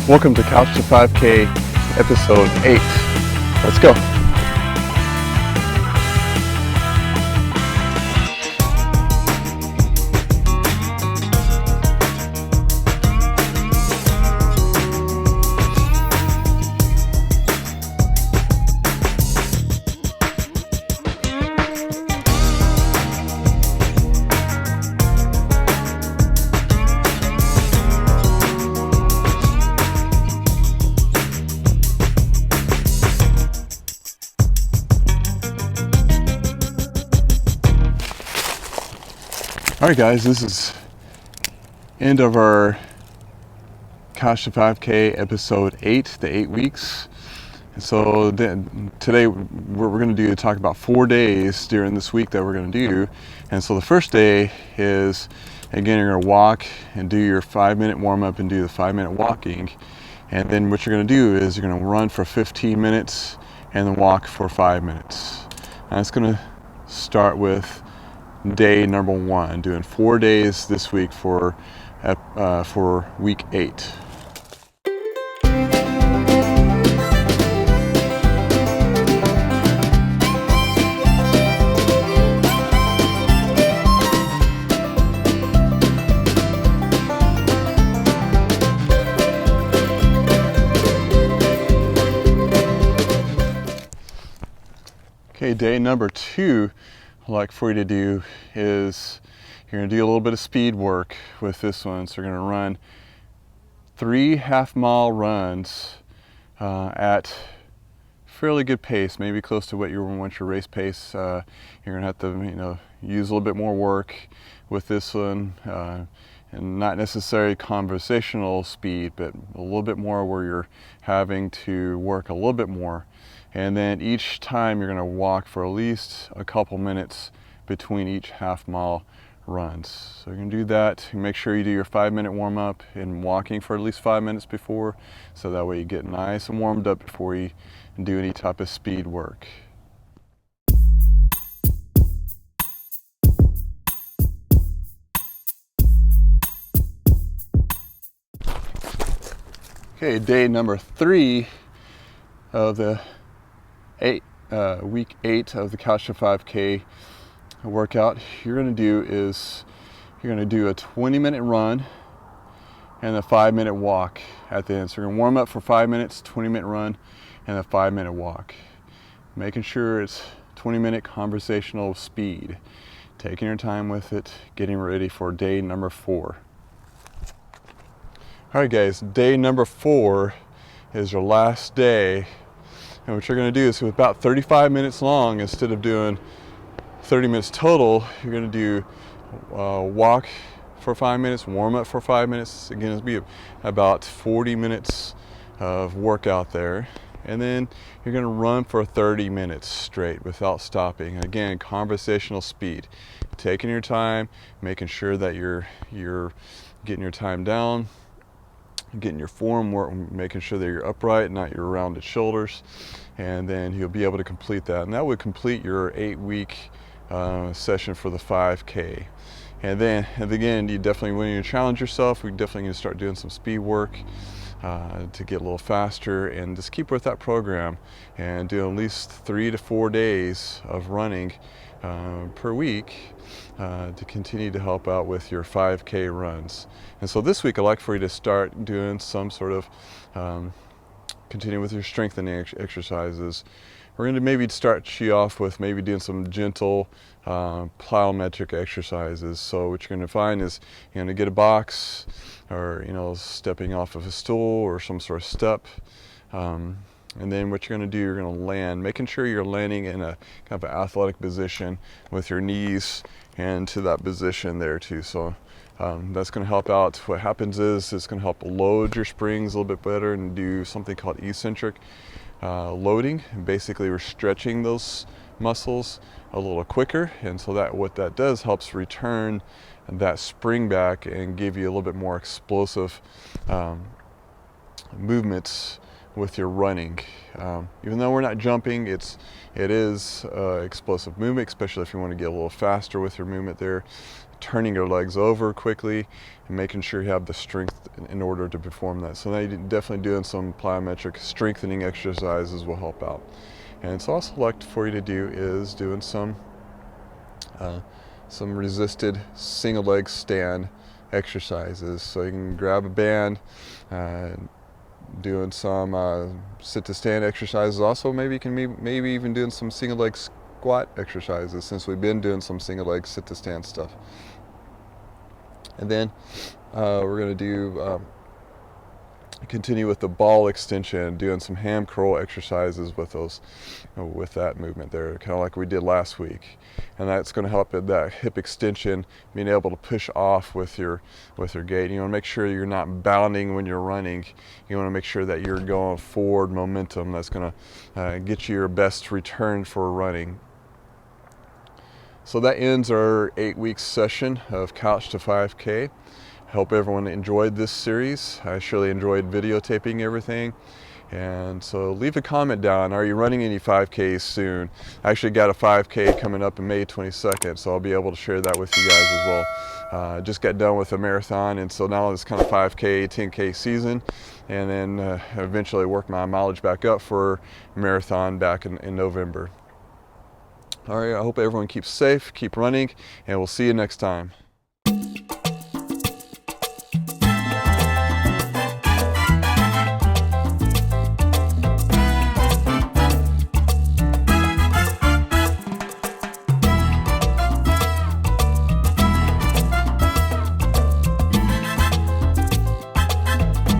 Welcome to Couch to 5K episode 8. Let's go. All right, guys, this is end of our Couch to 5K episode 8, the 8 weeks. And so today what we're going to do is talk about 4 days during this week that we're going to do. And so the first day is, again, you're going to walk and do your 5-minute warm-up and do the 5-minute walking. And then what you're going to do is you're going to run for 15 minutes and then walk for 5 minutes. And it's going to start with day number 1, doing 4 days this week for week 8. Okay, day number 2. I'd like for you to do is you're going to do a little bit of speed work with this one. So you're going to run 3 half-mile runs at fairly good pace, maybe close to what you want your race pace. You're going to have to use a little bit more work with this one, and not necessarily conversational speed, but a little bit more where you're having to work a little bit more. And then each time you're going to walk for at least a couple minutes between each half-mile runs. So you're going to do that. Make sure you do your 5-minute warm-up and walking for at least 5 minutes before, so that way you get nice and warmed up before you do any type of speed work. Okay, day number 3 of the week 8 of the Couch to 5K workout. You're going to do is you're going to do a 20-minute run and a 5-minute walk at the end. So you're going to warm up for 5 minutes, 20-minute run, and a 5-minute walk. Making sure it's 20-minute conversational speed. Taking your time with it, getting ready for day number 4. All right, guys, day number 4 is your last day. And what you're going to do is, with about 35 minutes long, instead of doing 30 minutes total, you're going to do walk for 5 minutes, warm up for 5 minutes. Again, it'll be about 40 minutes of workout there. And then you're going to run for 30 minutes straight without stopping. And again, conversational speed. Taking your time, making sure that you're getting your time down, getting your form work, making sure that you're upright, not your rounded shoulders, and then you'll be able to complete that. And that would complete your 8-week session for the 5K. And then again, you definitely, when you challenge yourself, we definitely need to start doing some speed work to get a little faster, and just keep with that program and do at least 3 to 4 days of running per week to continue to help out with your 5K runs. And so this week I'd like for you to start doing some sort of continue with your strengthening exercises. We're going to maybe start you off with maybe doing some gentle plyometric exercises. So what you're going to find is you're going to get a box, or stepping off of a stool or some sort of step. And then what you're going to do, you're going to land, making sure you're landing in a kind of an athletic position with your knees into that position there too. So that's going to help out. What happens is it's going to help load your springs a little bit better and do something called eccentric loading. And basically, we're stretching those muscles a little quicker, and so that what that does helps return that spring back and give you a little bit more explosive movements with your running. Even though we're not jumping, it is explosive movement, especially if you want to get a little faster with your movement there turning your legs over quickly and making sure you have the strength in order to perform that. So now you're definitely doing some plyometric strengthening exercises will help out. And so also like for you to do is doing some resisted single leg stand exercises. So you can grab a band, doing some sit to stand exercises. Also maybe you can maybe even doing some single leg squat exercises, since we've been doing some single leg sit to stand stuff. And then we're going to do continue with the ball extension, doing some ham curl exercises with those, with that movement there, kind of like we did last week. And that's going to help with that hip extension, being able to push off with your gait. You want to make sure you're not bounding when you're running. You want to make sure that you're going forward momentum. That's going to get you your best return for running. So that ends our 8-week session of Couch to 5K. I hope everyone enjoyed this series. I surely enjoyed videotaping everything. And so leave a comment down. Are you running any 5Ks soon? I actually got a 5K coming up in May 22nd, so I'll be able to share that with you guys as well. Just got done with a marathon, and so now it's kind of 5K, 10K season, and then eventually work my mileage back up for marathon back in November. All right, I hope everyone keeps safe, keep running, and we'll see you next time.